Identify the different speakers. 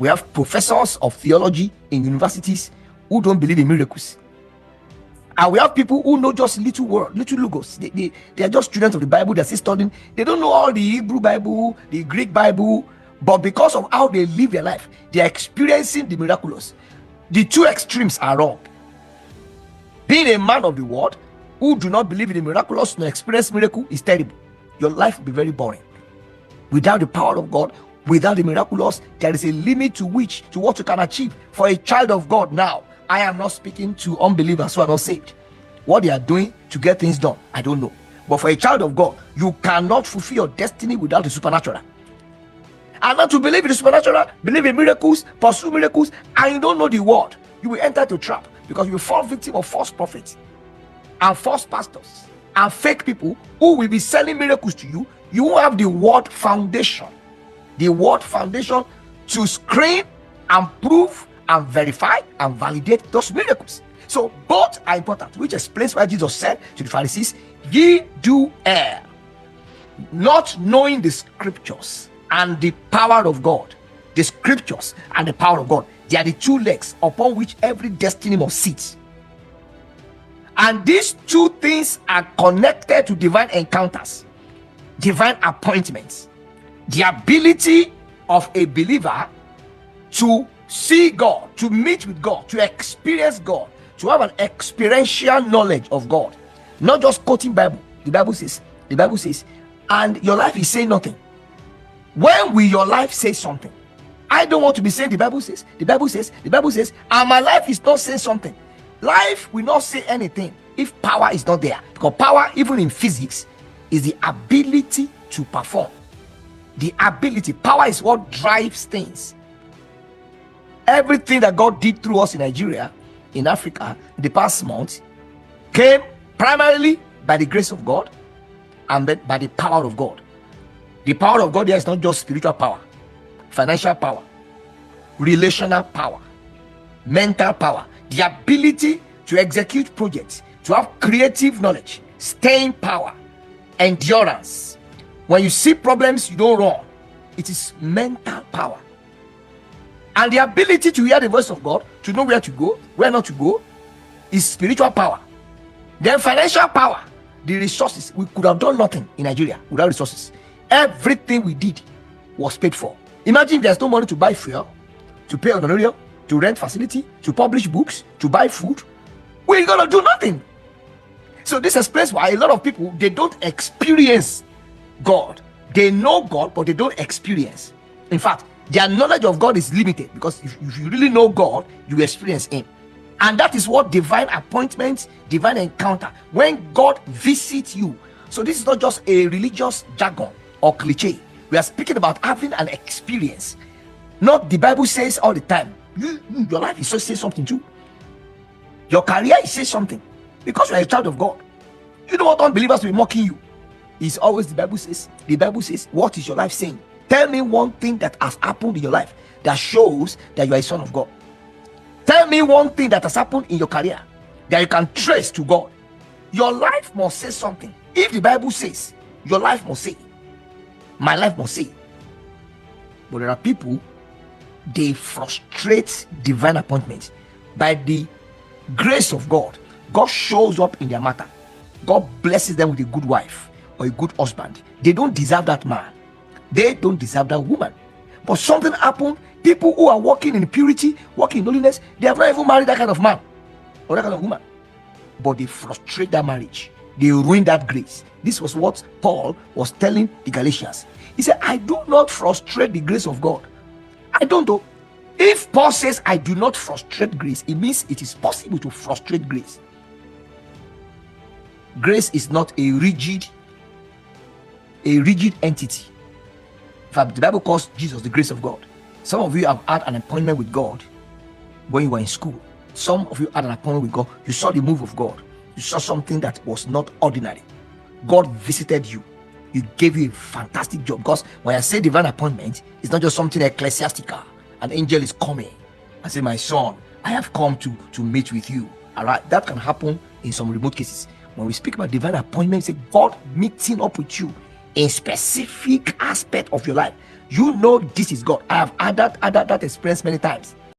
Speaker 1: We have professors of theology in universities who don't believe in miracles. And we have people who know just little word, little logos. They are just students of the Bible. They're still studying. They don't know all the Hebrew Bible, the Greek Bible, but because of how they live their life, they are experiencing the miraculous. The two extremes are wrong. Being a man of the world who do not believe in the miraculous nor experience miracle is terrible. Your life will be very boring. Without the power of God, without the miraculous, there is a limit to what you can achieve. For a child of God now, I am not speaking to unbelievers who are not saved. What they are doing to get things done, I don't know. But for a child of God, you cannot fulfill your destiny without the supernatural. And not to believe in the supernatural, believe in miracles, pursue miracles, and you don't know the word, you will enter into trap, because you will fall victim of false prophets and false pastors and fake people who will be selling miracles to you. You won't have the word foundation. The word foundation to screen and prove and verify and validate those miracles. So both are important, which explains why Jesus said to the Pharisees, ye do err, not knowing the scriptures and the power of God. The scriptures and the power of God, they are the two legs upon which every destiny must sit. And these two things are connected to divine encounters, divine appointments. The ability of a believer to see God, to meet with God, to experience God, to have an experiential knowledge of God, not just quoting Bible. The Bible says, and your life is saying nothing. When will your life say something? I don't want to be saying the Bible says, and my life is not saying something. Life will not say anything if power is not there, because power, even in physics, is the ability to perform. The ability, power is what drives things. Everything that God did through us in Nigeria, in Africa, in the past months, came primarily by the grace of God and then by the power of God. The power of God here is not just spiritual power, financial power, relational power, mental power, the ability to execute projects, to have creative knowledge, staying power, endurance. When you see problems, you don't run. It is mental power. And the ability to hear the voice of God, to know where to go, where not to go, is spiritual power. Then financial power, the resources. We could have done nothing in Nigeria without resources. Everything we did was paid for. Imagine if there's no money to buy fuel, to pay honorarium, to rent facility, to publish books, to buy food. We're gonna do nothing. So this explains why a lot of people, they don't experience God. They know God, but they don't experience. In fact, their knowledge of God is limited, because if you really know God, you experience him. And that is what divine appointment, divine encounter, when God visits you. So this is not just a religious jargon or cliche. We are speaking about having an experience. Not the Bible says all the time. Your life is so say something too. Your career is say something, because you are a child of God. You know what unbelievers will be mocking you. It's always the Bible says. The Bible says, what is your life saying? Tell me one thing that has happened in your life that shows that you are a son of God. Tell me one thing that has happened in your career that you can trace to God. Your life must say something. If the Bible says, your life must say. My life must say. But there are people, they frustrate divine appointments. By the grace of God, God shows up in their matter. God blesses them with a good wife or a good husband. They don't deserve that man. They don't deserve that woman. But something happened. People who are walking in purity, walking in holiness, they have not even married that kind of man or that kind of woman. But they frustrate that marriage. They ruin that grace. This was what Paul was telling the Galatians. He said, I do not frustrate the grace of God. I don't know. If Paul says I do not frustrate grace, it means it is possible to frustrate grace. Grace is not a rigid entity. In fact, the Bible calls Jesus the grace of God. Some of you have had an appointment with God when you were in school. Some of you had an appointment with God. You saw the move of God. You saw something that was not ordinary. God visited you. He gave you a fantastic job. Because when I say divine appointment, it's not just something ecclesiastical. An angel is coming and say, my son, I have come to meet with you. All right, that can happen in some remote cases. When we speak about divine appointment, say God meeting up with you in specific aspect of your life you know this is God. I have had that experience many times.